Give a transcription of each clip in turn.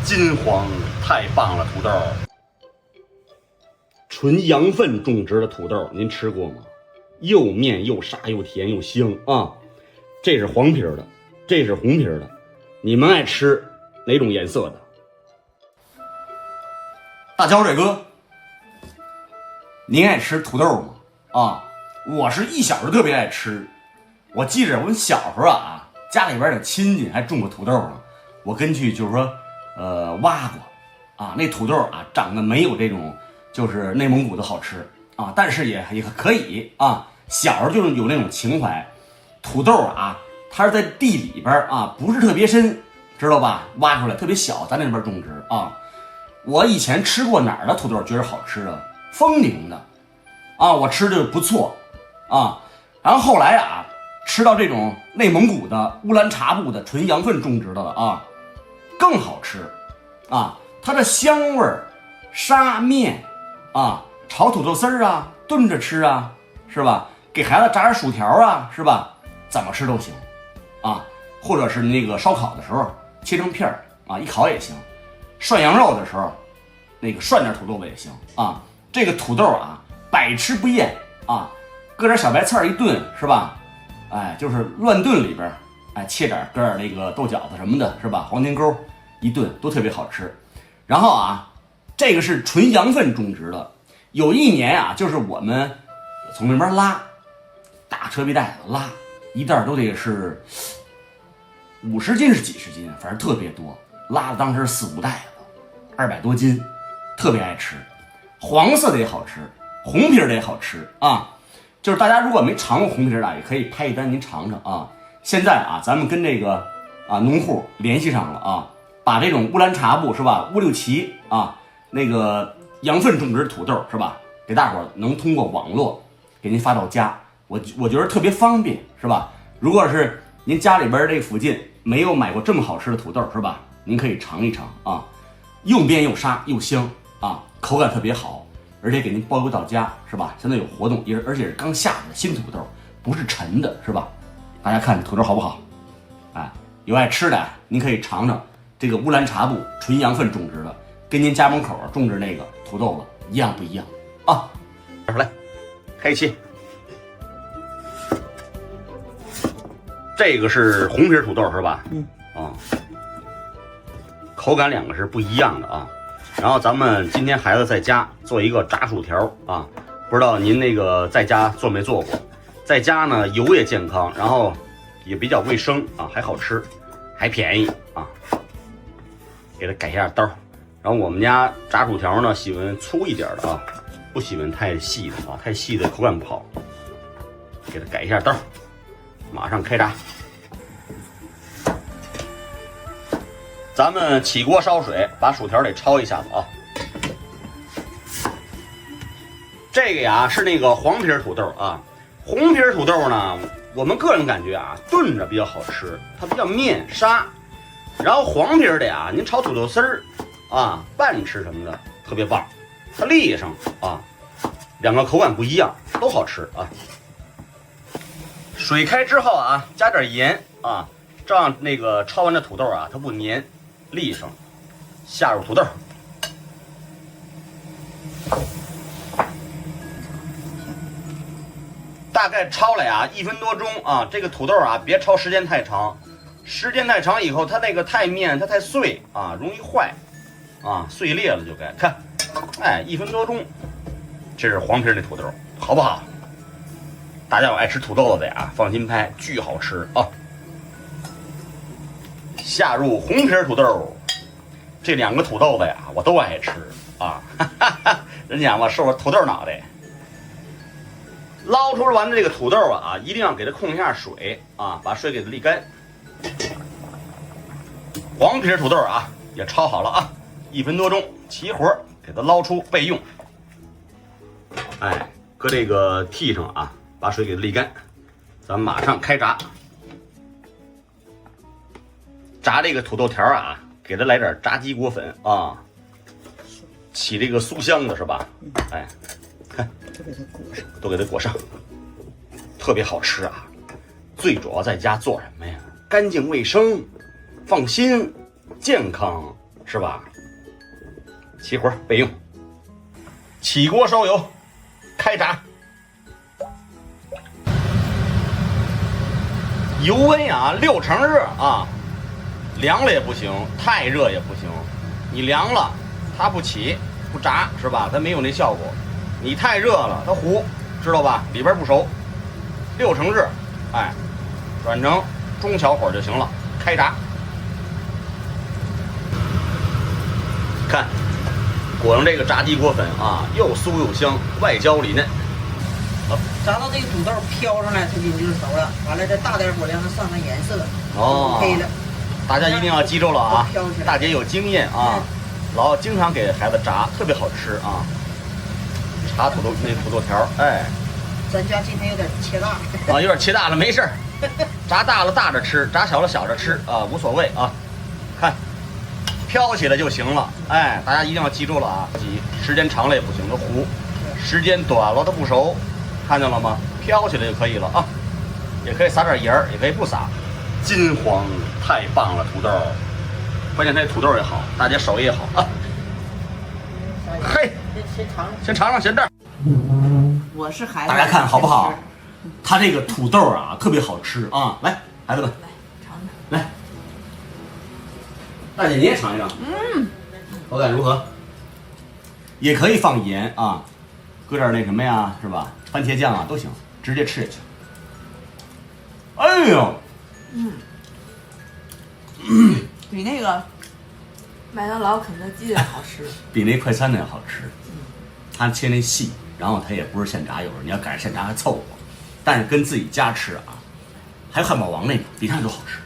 金黄太棒了，土豆。纯羊粪种植的土豆，您吃过吗？又面又沙又甜又香啊！这是黄皮的，这是红皮的，你们爱吃哪种颜色的？大脚水哥，您爱吃土豆吗？啊，我是一小时特别爱吃。我记着我们小时候啊，家里边的亲戚还种过土豆呢。我根据就是说，挖过啊，那土豆啊长得没有这种就是内蒙古的好吃啊，但是也可以啊。小时候就是有那种情怀，土豆啊，它是在地里边啊，不是特别深，知道吧？挖出来特别小，咱那边种植啊。我以前吃过哪儿的土豆觉得好吃的？丰宁的啊，我吃的不错啊。然后后来啊，吃到这种内蒙古的乌兰察布的纯羊粪种植的啊，更好吃啊。它的香味儿，沙面啊，炒土豆丝儿啊，炖着吃啊，是吧？给孩子炸点薯条啊，是吧？怎么吃都行啊。或者是那个烧烤的时候切成片儿啊，一烤也行。涮羊肉的时候，那个涮点土豆子也行啊。这个土豆啊，百吃不厌啊，搁点小白菜一炖，是吧？哎，就是乱炖里边，哎，搁点那个豆角子什么的，是吧？黄金钩一炖都特别好吃。然后啊，这个是纯羊粪种植的。有一年啊，就是我们从那边拉大车皮袋子拉一袋都得是50斤是几十斤，反正特别多，拉了当时4、5袋子，200多斤，特别爱吃。黄色的也好吃，红皮的也好吃啊。就是大家如果没尝过红皮的，也可以拍一单您尝尝啊。现在啊，咱们跟这个啊农户联系上了啊，把这种乌兰察布是吧，乌六旗啊那个羊粪种植土豆是吧，给大伙儿能通过网络给您发到家，我觉得特别方便是吧？如果是您家里边这附近没有买过这么好吃的土豆是吧，您可以尝一尝啊，又面又沙又香啊，口感特别好，而且给您包邮到家是吧？现在有活动，而且是刚下的新土豆，不是陈的是吧？大家看这土豆好不好？哎，有爱吃的您可以尝尝这个乌兰察布纯羊粪种植的，跟您家门口种植那个土豆子一样不一样啊？来，开气。这个是红皮土豆是吧？啊，口感两个是不一样的啊。然后咱们今天孩子在家做一个炸薯条啊，不知道您那个在家做没做过？在家呢，油也健康，然后也比较卫生啊，还好吃，还便宜啊。给它改一下刀，然后我们家炸薯条呢，喜欢粗一点的啊，不喜欢太细的啊，太细的口感不好。给它改一下刀，马上开炸。咱们起锅烧水，把薯条得焯一下子啊。这个呀是那个黄皮土豆啊，红皮土豆呢，我们个人感觉啊，炖着比较好吃，它比较面沙。然后黄皮的呀，您炒土豆丝儿啊，拌吃什么的特别棒，它立上啊，两个口感不一样，都好吃啊。水开之后啊，加点盐啊，这样那个焯完的土豆啊，它不粘。立上，下入土豆，大概焯了呀1分多钟啊。这个土豆啊，别焯时间太长，时间太长以后，它那个太面，它太碎啊，容易坏啊，碎裂了就该看。哎，1分多钟，这是黄皮的土豆，好不好？大家有爱吃土豆的呀，放心拍，巨好吃啊！下入红皮土豆，这2个土豆子呀，我都爱吃啊！哈哈哈，人讲嘛，是我土豆脑袋。捞出完的这个土豆啊，一定要给它控一下水啊，把水给它沥干。黄皮土豆啊，也焯好了啊，1分多钟，齐活给它捞出备用。哎，搁这个屉上啊，把水给它沥干，咱们马上开炸。炸这个土豆条啊，给它来点炸鸡果粉啊，起这个酥香的是吧？哎，看，都给它裹上，特别好吃啊！最主要在家做什么呀？干净卫生，放心，健康是吧？起火备用。起锅烧油，开炸。油温呀，6成热啊，凉了也不行，太热也不行。你凉了，它不起不炸是吧？它没有那效果。你太热了，它糊，知道吧？里边不熟。6成热，哎，转成中小火就行了，开炸。看，裹上这个炸鸡锅粉啊，又酥又香，外焦里嫩。炸到这个土豆飘上来，它就是熟了。完了再大点火，让它上上颜色，哦，黑了。大家一定要记住了啊！飘起来大姐有经验啊，老经常给孩子炸，特别好吃啊。炸土豆条，哎，咱家今天有点切大啊，有点切大了，没事儿，炸大了大着吃，炸小了小着吃啊，无所谓啊。看，飘起来就行了，哎，大家一定要记住了啊！时间长了也不行，它糊；时间短了它不熟，看见了吗？飘起来就可以了啊。也可以撒点盐儿，也可以不撒。金黄，太棒了，土豆。关键它土豆也好，大姐手艺也好啊。嘿，先尝尝咸蛋。我是孩子，大家看好不好？它这个土豆啊，特别好吃啊！来，孩子们，来尝尝。来，大姐你也尝一尝。口感如何？也可以放盐啊，搁点那什么呀，是吧？番茄酱啊都行，直接吃下去。哎呦，比那个麦当劳、肯德基的好吃。比那快餐的要好吃。它切那细，然后它也不是现炸，有时候你要赶上现炸还凑合，但是跟自己家吃啊，还有汉堡王那个比它都好吃，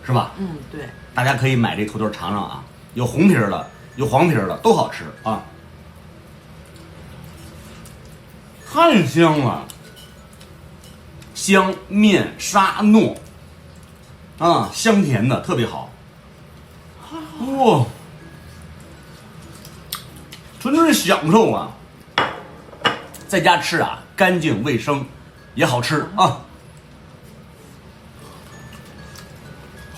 是吧？对。大家可以买这土豆尝尝啊，有红皮儿的，有黄皮儿的，都好吃啊。太香了，香面沙糯，啊，香甜的特别好。哇，纯粹是享受啊！在家吃啊，干净卫生，也好吃啊。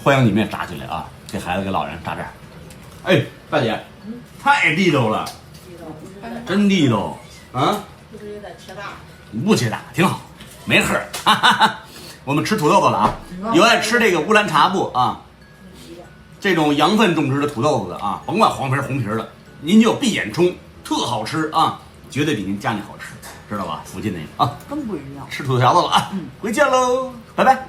欢迎你们也炸进来啊，给孩子给老人炸这儿。哎，大姐，太地道了，真地道啊！就是有点切大。不切大，挺好，没喝。哈哈哈。我们吃土豆子了啊，有爱吃这个乌兰察布啊，这种羊粪种植的土豆子啊，甭管黄皮红皮的，您就闭眼冲，特好吃啊，绝对比您家里好吃，知道吧？附近那个啊，真不一样。吃土豆条子了啊，回见喽，拜拜。